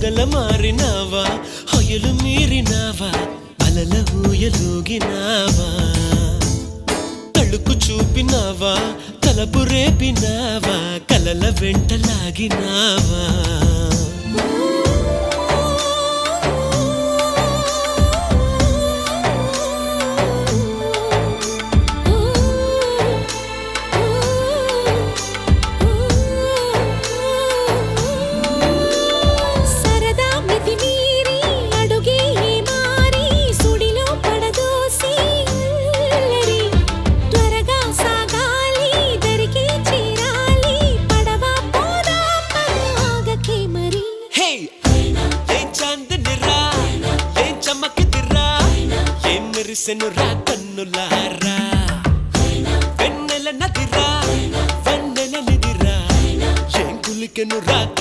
మొగల మారినావా హొయలు మీరినావా అలల ఊయలూగినావా తళుకు చూపినావా తలపు రేపినావా కలల వెంటలాగినావా మెరిసెనురా కన్నులారా వెన్నెల నదిరా వెన్నెల నిదిరా ఏం కులికెనురా